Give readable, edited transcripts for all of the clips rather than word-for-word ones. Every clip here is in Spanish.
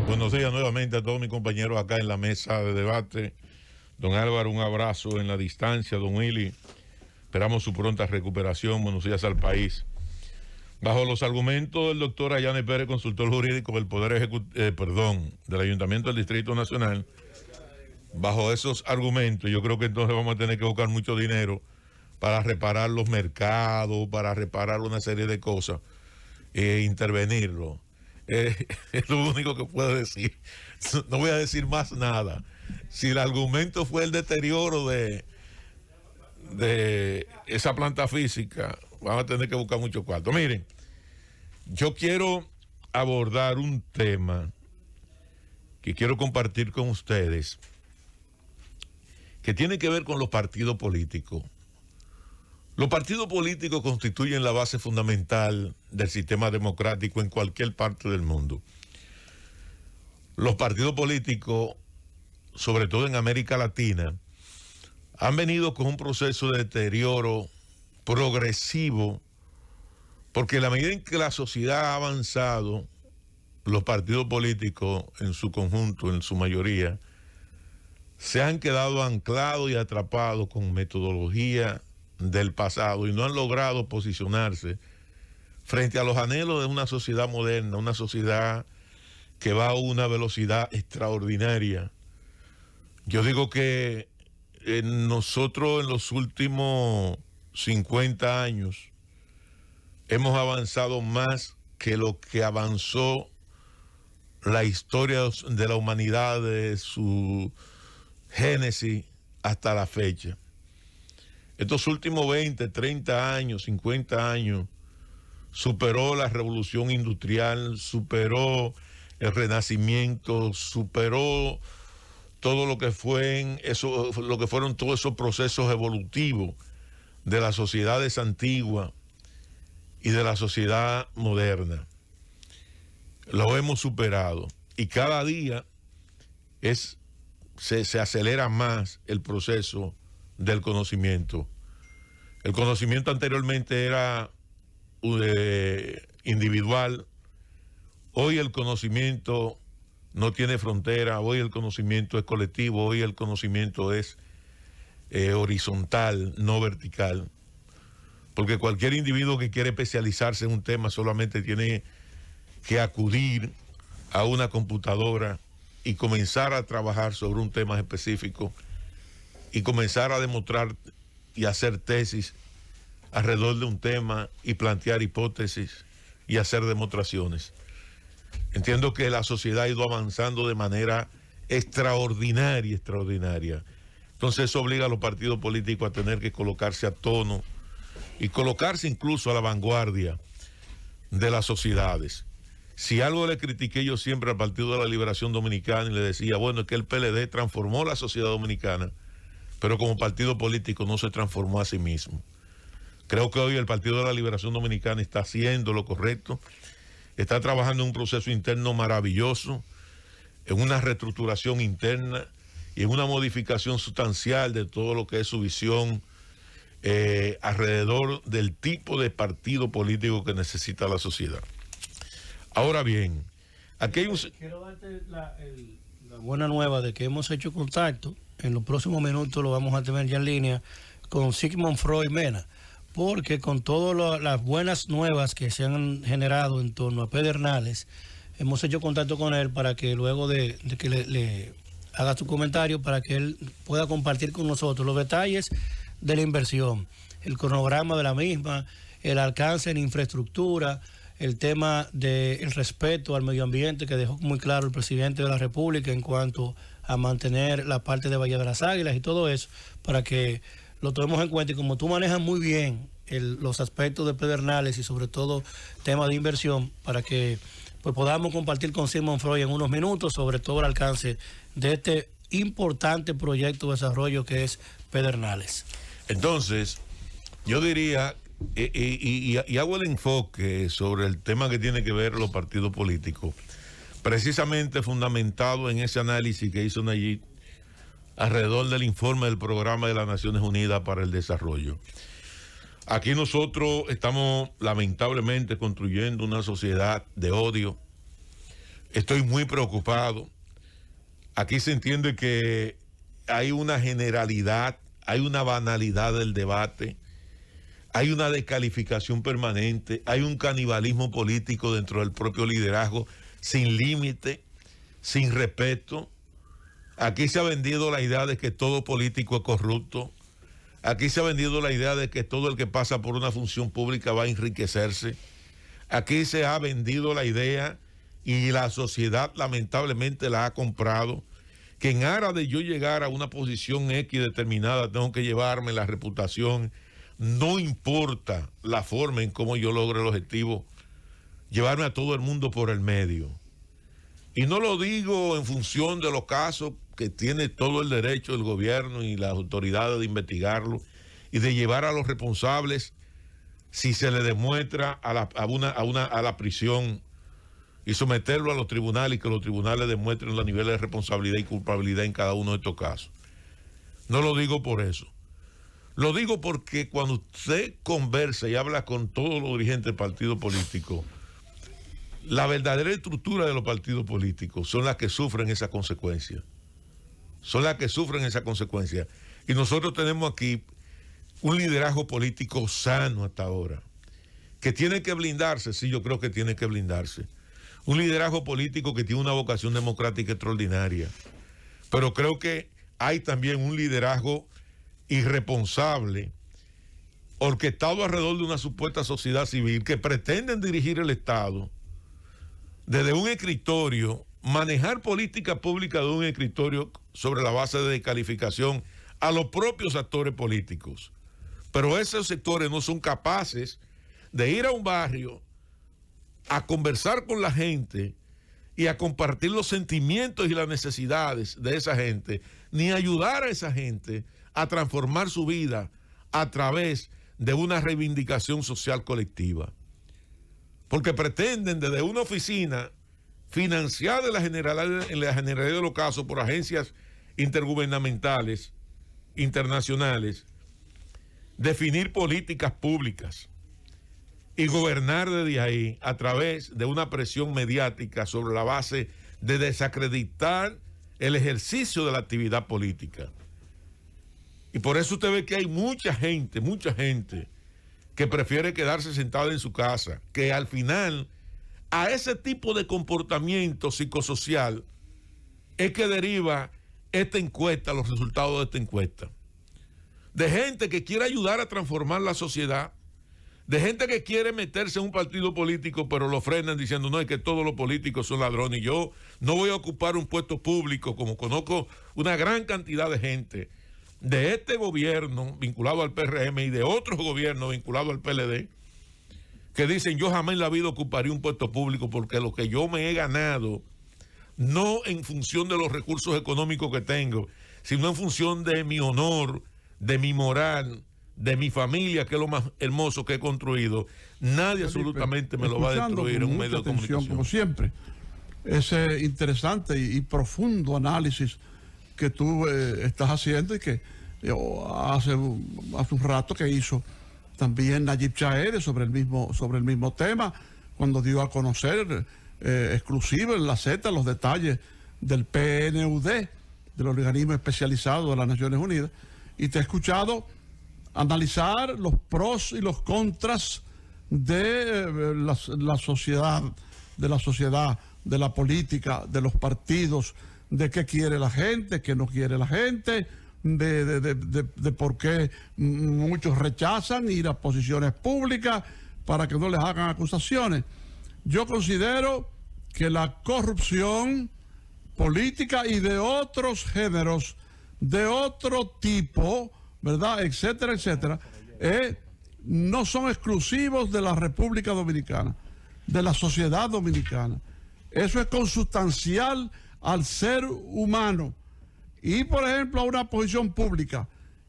Buenos días nuevamente a todos mis compañeros acá en la mesa de debate. Don Álvaro, un abrazo en la distancia. Don Willy, esperamos su pronta recuperación. Buenos días al país. Bajo los argumentos del doctor Ayane Pérez, consultor jurídico del del Ayuntamiento del Distrito Nacional, bajo esos argumentos, yo creo que entonces vamos a tener que buscar mucho dinero para reparar los mercados, para reparar una serie de cosas, intervenirlo. Es lo único que puedo decir. No voy a decir más nada. Si el argumento fue el deterioro de esa planta física, vamos a tener que buscar mucho cuarto. Miren, yo quiero abordar un tema que quiero compartir con ustedes, que tiene que ver con los partidos políticos. Los partidos políticos constituyen la base fundamental del sistema democrático en cualquier parte del mundo. Los partidos políticos, sobre todo en América Latina, han venido con un proceso de deterioro progresivo, porque a la medida en que la sociedad ha avanzado, los partidos políticos en su conjunto, en su mayoría, se han quedado anclados y atrapados con metodología del pasado y no han logrado posicionarse frente a los anhelos de una sociedad moderna, una sociedad que va a una velocidad extraordinaria. Yo digo que nosotros en los últimos 50 años hemos avanzado más que lo que avanzó la historia de la humanidad de su génesis hasta la fecha. Estos últimos 20, 30 años, 50 años, superó la revolución industrial, superó el renacimiento, superó todo lo que fueron todos esos procesos evolutivos de las sociedades antiguas y de la sociedad moderna. Lo hemos superado y cada día se acelera más el proceso del conocimiento. El conocimiento anteriormente era individual. Hoy el conocimiento no tiene frontera. Hoy el conocimiento es colectivo. Hoy el conocimiento es horizontal, no vertical. Porque cualquier individuo que quiere especializarse en un tema solamente tiene que acudir a una computadora y comenzar a trabajar sobre un tema específico y comenzar a demostrar y hacer tesis alrededor de un tema y plantear hipótesis y hacer demostraciones. Entiendo que la sociedad ha ido avanzando de manera extraordinaria. Entonces eso obliga a los partidos políticos a tener que colocarse a tono y colocarse incluso a la vanguardia de las sociedades. Si algo le critiqué yo siempre al Partido de la Liberación Dominicana y le decía, bueno, es que el PLD transformó la sociedad dominicana, pero como partido político no se transformó a sí mismo. Creo que hoy el Partido de la Liberación Dominicana está haciendo lo correcto, está trabajando en un proceso interno maravilloso, en una reestructuración interna y en una modificación sustancial de todo lo que es su visión alrededor del tipo de partido político que necesita la sociedad. Ahora bien, aquí hay un... Quiero darte la buena nueva de que hemos hecho contacto. En los próximos minutos lo vamos a tener ya en línea con Sigmund Freud Mena, porque con todas las buenas nuevas que se han generado en torno a Pedernales, hemos hecho contacto con él para que luego de que le haga su comentario, para que él pueda compartir con nosotros los detalles de la inversión, el cronograma de la misma, el alcance en infraestructura, el tema del respeto al medio ambiente que dejó muy claro el presidente de la República en cuanto a mantener la parte de Valle de las Águilas y todo eso, para que lo tomemos en cuenta. Y como tú manejas muy bien los aspectos de Pedernales y sobre todo temas de inversión, para que pues podamos compartir con Sigmund Freud en unos minutos sobre todo el alcance de este importante proyecto de desarrollo que es Pedernales. Entonces, yo diría, y hago el enfoque sobre el tema que tiene que ver los partidos políticos, precisamente fundamentado en ese análisis que hizo Nayib alrededor del informe del Programa de las Naciones Unidas para el Desarrollo. Aquí nosotros estamos lamentablemente construyendo una sociedad de odio, Estoy muy preocupado. Aquí se entiende que hay una generalidad, hay una banalidad del debate, hay una descalificación permanente, hay un canibalismo político dentro del propio liderazgo sin límite, sin respeto. Aquí se ha vendido la idea de que todo político es corrupto. Aquí se ha vendido la idea de que todo el que pasa por una función pública va a enriquecerse. Aquí se ha vendido la idea, y la sociedad lamentablemente la ha comprado, que en aras de yo llegar a una posición X determinada tengo que llevarme la reputación, no importa la forma en cómo yo logre el objetivo, llevarme a todo el mundo por el medio. Y no lo digo en función de los casos que tiene todo el derecho del gobierno y las autoridades de investigarlo y de llevar a los responsables, si se le demuestra, a la prisión, y someterlo a los tribunales y que los tribunales demuestren los niveles de responsabilidad y culpabilidad en cada uno de estos casos. No lo digo por eso. Lo digo porque cuando usted conversa y habla con todos los dirigentes del partido político, la verdadera estructura de los partidos políticos son las que sufren esa consecuencia. Son las que sufren esa consecuencia. Y nosotros tenemos aquí un liderazgo político sano hasta ahora, que tiene que blindarse, sí, yo creo que tiene que blindarse. Un liderazgo político que tiene una vocación democrática extraordinaria. Pero creo que hay también un liderazgo irresponsable, orquestado alrededor de una supuesta sociedad civil que pretenden dirigir el Estado desde un escritorio, manejar política pública de un escritorio sobre la base de descalificación a los propios actores políticos. Pero esos sectores no son capaces de ir a un barrio a conversar con la gente y a compartir los sentimientos y las necesidades de esa gente, ni ayudar a esa gente a transformar su vida a través de una reivindicación social colectiva. Porque pretenden desde una oficina financiada en la generalidad de los casos por agencias intergubernamentales, internacionales, definir políticas públicas y gobernar desde ahí a través de una presión mediática sobre la base de desacreditar el ejercicio de la actividad política. Y por eso usted ve que hay mucha gente que prefiere quedarse sentada en su casa, que al final a ese tipo de comportamiento psicosocial es que deriva esta encuesta, los resultados de esta encuesta. De gente que quiere ayudar a transformar la sociedad, de gente que quiere meterse en un partido político, pero lo frenan diciendo, no, es que todos los políticos son ladrones, y yo no voy a ocupar un puesto público, como conozco una gran cantidad de gente de este gobierno vinculado al PRM y de otros gobiernos vinculados al PLD, que dicen, yo jamás en la vida ocuparía un puesto público porque lo que yo me he ganado, no en función de los recursos económicos que tengo, sino en función de mi honor, de mi moral, de mi familia, que es lo más hermoso que he construido, nadie absolutamente me lo va a destruir en un medio de comunicación. Como siempre, ese interesante y profundo análisis que tú estás haciendo y que hace un rato que hizo también Nayib Chaed sobre el mismo tema, cuando dio a conocer exclusivo en la Z los detalles del PNUD, del organismo especializado de las Naciones Unidas, y te he escuchado analizar los pros y los contras de la sociedad, de la política, de los partidos, de qué quiere la gente, qué no quiere la gente, de por qué muchos rechazan ir a posiciones públicas para que no les hagan acusaciones. Yo considero que la corrupción política y de otros géneros, de otro tipo, ¿verdad?, etcétera, etcétera, no son exclusivos de la República Dominicana, de la sociedad dominicana. Eso es consustancial al ser humano. Y, por ejemplo, a una posición pública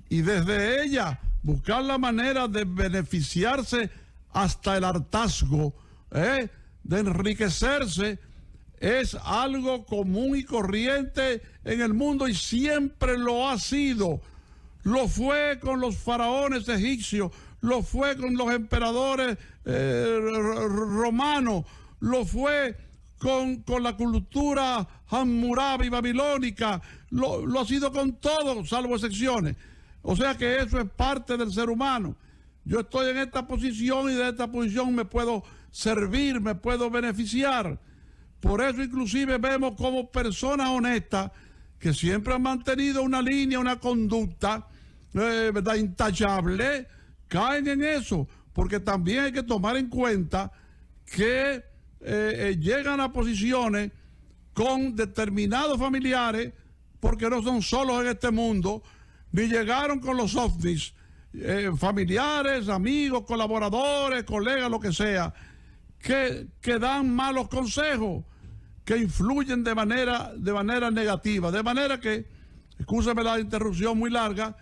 y desde ella buscar la manera de beneficiarse hasta el hartazgo, de enriquecerse, es algo común y corriente en el mundo y siempre lo ha sido. Lo fue con los faraones egipcios, lo fue con los emperadores romanos, lo fue con la cultura hammurabi babilónica, lo ha sido con todo, salvo excepciones. O sea que eso es parte del ser humano. Yo estoy en esta posición y de esta posición me puedo servir, me puedo beneficiar. Por eso inclusive vemos como personas honestas que siempre han mantenido una línea, una conducta, ¿verdad?, intachable, caen en eso, porque también hay que tomar en cuenta que llegan a posiciones con determinados familiares, porque no son solos en este mundo, ni llegaron con los ovnis, familiares, amigos, colaboradores, colegas, lo que sea, que dan malos consejos, que influyen de manera negativa. De manera que, excúsame la interrupción muy larga,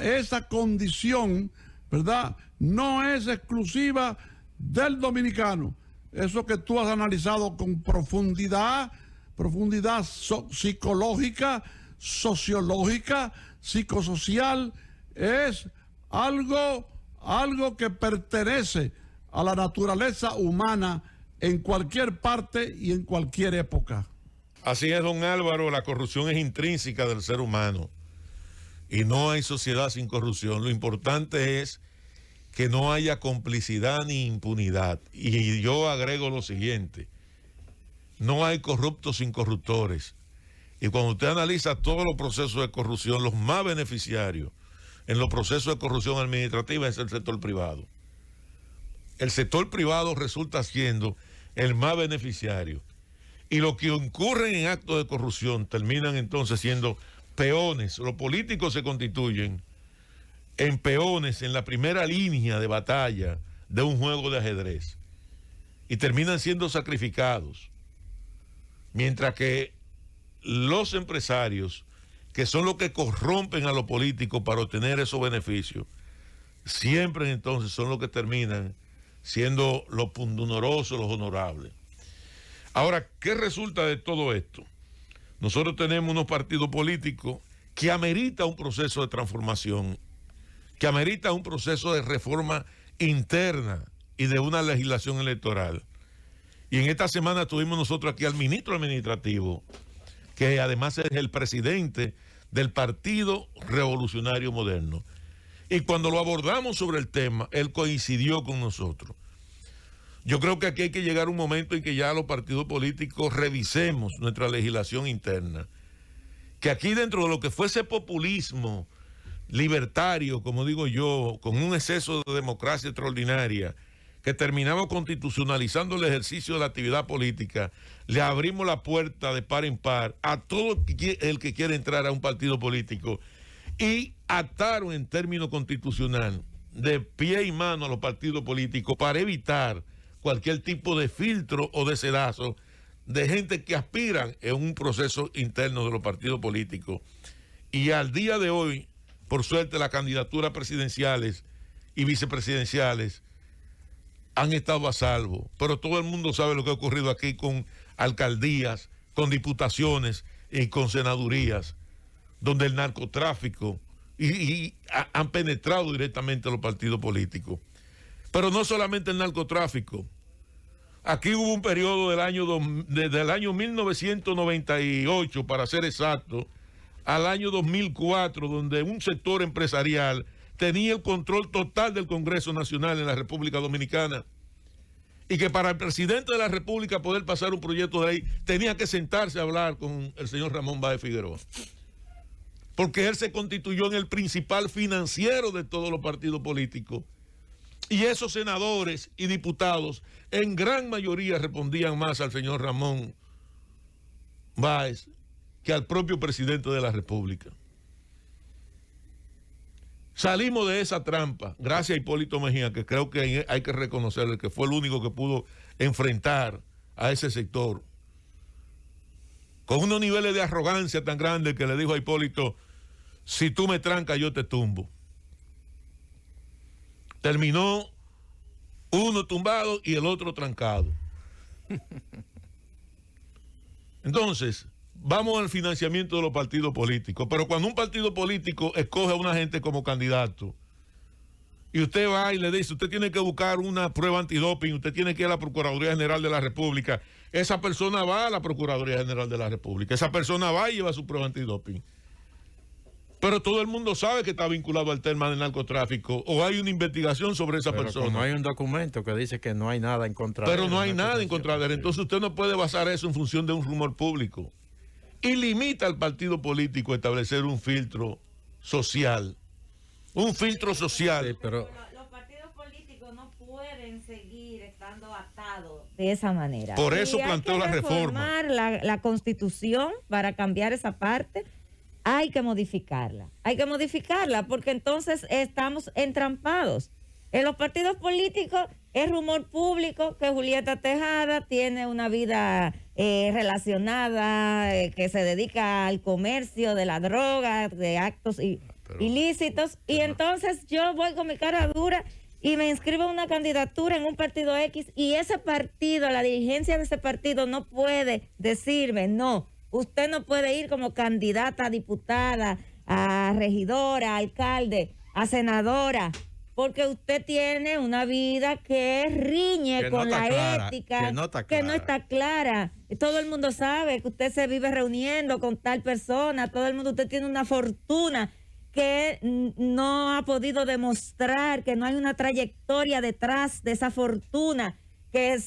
esa condición, ¿verdad?, no es exclusiva del dominicano. Eso que tú has analizado con profundidad psicológica, sociológica, psicosocial, es algo que pertenece a la naturaleza humana en cualquier parte y en cualquier época. Así es, don Álvaro, la corrupción es intrínseca del ser humano y no hay sociedad sin corrupción. Lo importante es que no haya complicidad ni impunidad. Y yo agrego lo siguiente: no hay corruptos sin corruptores. Y cuando usted analiza todos los procesos de corrupción, los más beneficiarios en los procesos de corrupción administrativa es el sector privado. El sector privado resulta siendo el más beneficiario. Y los que incurren en actos de corrupción terminan entonces siendo peones. Los políticos se constituyen en peones en la primera línea de batalla de un juego de ajedrez y terminan siendo sacrificados. Mientras que los empresarios, que son los que corrompen a los políticos para obtener esos beneficios, siempre entonces son los que terminan siendo los pundonorosos, los honorables. Ahora, ¿qué resulta de todo esto? Nosotros tenemos unos partidos políticos que amerita un proceso de transformación, que amerita un proceso de reforma interna y de una legislación electoral. Y en esta semana tuvimos nosotros aquí al ministro administrativo, que además es el presidente del Partido Revolucionario Moderno. Y cuando lo abordamos sobre el tema, él coincidió con nosotros. Yo creo que aquí hay que llegar a un momento en que ya los partidos políticos revisemos nuestra legislación interna. Que aquí dentro de lo que fue ese populismo libertario, como digo yo, con un exceso de democracia extraordinaria, que terminamos constitucionalizando el ejercicio de la actividad política, le abrimos la puerta de par en par a todo el que quiere entrar a un partido político y ataron en términos constitucional de pie y mano a los partidos políticos para evitar cualquier tipo de filtro o de sedazo de gente que aspiran en un proceso interno de los partidos políticos. Y al día de hoy, por suerte, las candidaturas presidenciales y vicepresidenciales han estado a salvo, pero todo el mundo sabe lo que ha ocurrido aquí con alcaldías, con diputaciones y con senadurías, donde el narcotráfico han penetrado directamente a los partidos políticos. Pero no solamente el narcotráfico. Aquí hubo un periodo desde el año 1998, para ser exacto, al año 2004, donde un sector empresarial tenía el control total del Congreso Nacional en la República Dominicana, y que para el presidente de la República poder pasar un proyecto de ley tenía que sentarse a hablar con el señor Ramón Báez Figueroa, porque él se constituyó en el principal financiero de todos los partidos políticos, y esos senadores y diputados en gran mayoría respondían más al señor Ramón Báez que al propio presidente de la República. Salimos de esa trampa, gracias a Hipólito Mejía, que creo que hay que reconocerle que fue el único que pudo enfrentar a ese sector, con unos niveles de arrogancia tan grandes que le dijo a Hipólito: si tú me trancas, yo te tumbo. Terminó uno tumbado y el otro trancado. Entonces, vamos al financiamiento de los partidos políticos. Pero cuando un partido político escoge a una gente como candidato y usted va y le dice, usted tiene que buscar una prueba antidoping, usted tiene que ir a la Procuraduría General de la República, esa persona va a la Procuraduría General de la República, esa persona va y lleva su prueba antidoping. Pero todo el mundo sabe que está vinculado al tema del narcotráfico, o hay una investigación sobre esa persona. No hay un documento que dice que no hay nada en contra de él. Pero no hay nada en contra de él. Entonces usted no puede basar eso en función de un rumor público. Y limita al partido político a establecer un filtro social. Un filtro social. Sí, pero los partidos políticos no pueden seguir estando atados de esa manera. Por eso planteó la reforma. La Constitución para cambiar esa parte. Hay que modificarla porque entonces estamos entrampados. En los partidos políticos es rumor público que Julieta Tejada tiene una vida relacionada, que se dedica al comercio de la droga, de actos ilícitos, y entonces yo voy con mi cara dura y me inscribo a una candidatura en un partido X, y ese partido, la dirigencia de ese partido no puede decirme, no, usted no puede ir como candidata a diputada, a regidora, a alcalde, a senadora, porque usted tiene una vida que riñe con la ética, que no está clara. Todo el mundo sabe que usted se vive reuniendo con tal persona, todo el mundo, usted tiene una fortuna que no ha podido demostrar, que no hay una trayectoria detrás de esa fortuna que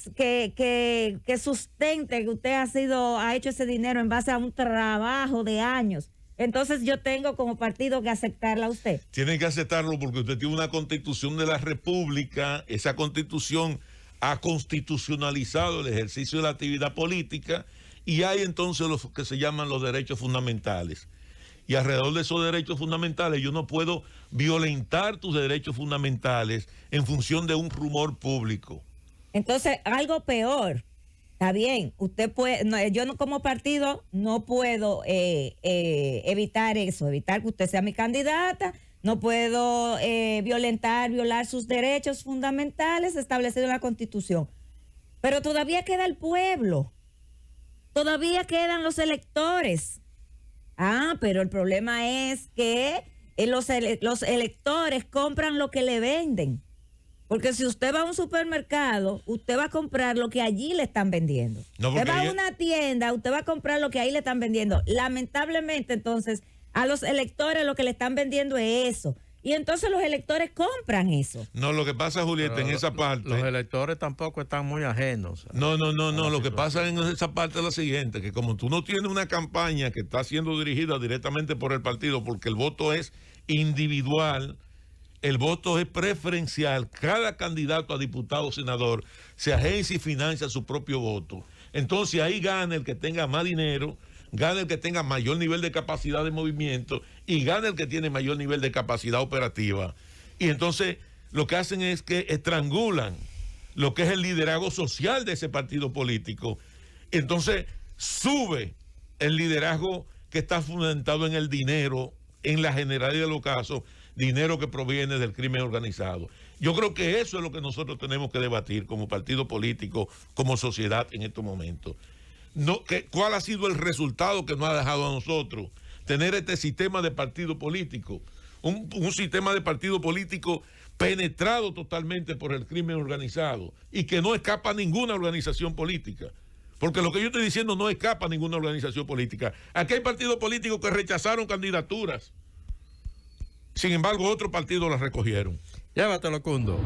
sustente que usted ha hecho ese dinero en base a un trabajo de años. Entonces yo tengo como partido que aceptarla a usted. Tienen que aceptarlo porque usted tiene una constitución de la República, esa constitución ha constitucionalizado el ejercicio de la actividad política, y hay entonces los que se llaman los derechos fundamentales. Y alrededor de esos derechos fundamentales yo no puedo violentar tus derechos fundamentales en función de un rumor público. Entonces, algo peor, está bien, usted puede, no, yo no, como partido no puedo evitar eso, evitar que usted sea mi candidata, no puedo violar sus derechos fundamentales establecidos en la Constitución. Pero todavía queda el pueblo, todavía quedan los electores. Pero el problema es que los electores compran lo que le venden. Porque si usted va a un supermercado, usted va a comprar lo que allí le están vendiendo. No, usted va a una tienda, usted va a comprar lo que ahí le están vendiendo. Lamentablemente, entonces, a los electores lo que le están vendiendo es eso. Y entonces los electores compran eso. No, lo que pasa, Julieta, en esa parte... Los electores tampoco están muy ajenos. No. Lo que pasa en esa parte es lo siguiente, que como tú no tienes una campaña que está siendo dirigida directamente por el partido, porque el voto es individual, el voto es preferencial, cada candidato a diputado o senador se agencia y financia su propio voto. Entonces ahí gana el que tenga más dinero, gana el que tenga mayor nivel de capacidad de movimiento y gana el que tiene mayor nivel de capacidad operativa. Y entonces lo que hacen es que estrangulan lo que es el liderazgo social de ese partido político. Entonces sube el liderazgo que está fundamentado en el dinero, en la generalidad de los casos, dinero que proviene del crimen organizado. Yo creo que eso es lo que nosotros tenemos que debatir como partido político, como sociedad en estos momentos. ¿Cuál ha sido el resultado que nos ha dejado a nosotros tener este sistema de partido político? Un sistema de partido político penetrado totalmente por el crimen organizado y que no escapa a ninguna organización política. Porque lo que yo estoy diciendo no escapa a ninguna organización política. Aquí hay partidos políticos que rechazaron candidaturas. Sin embargo, otros partidos las recogieron. Llévatelo, Cundo.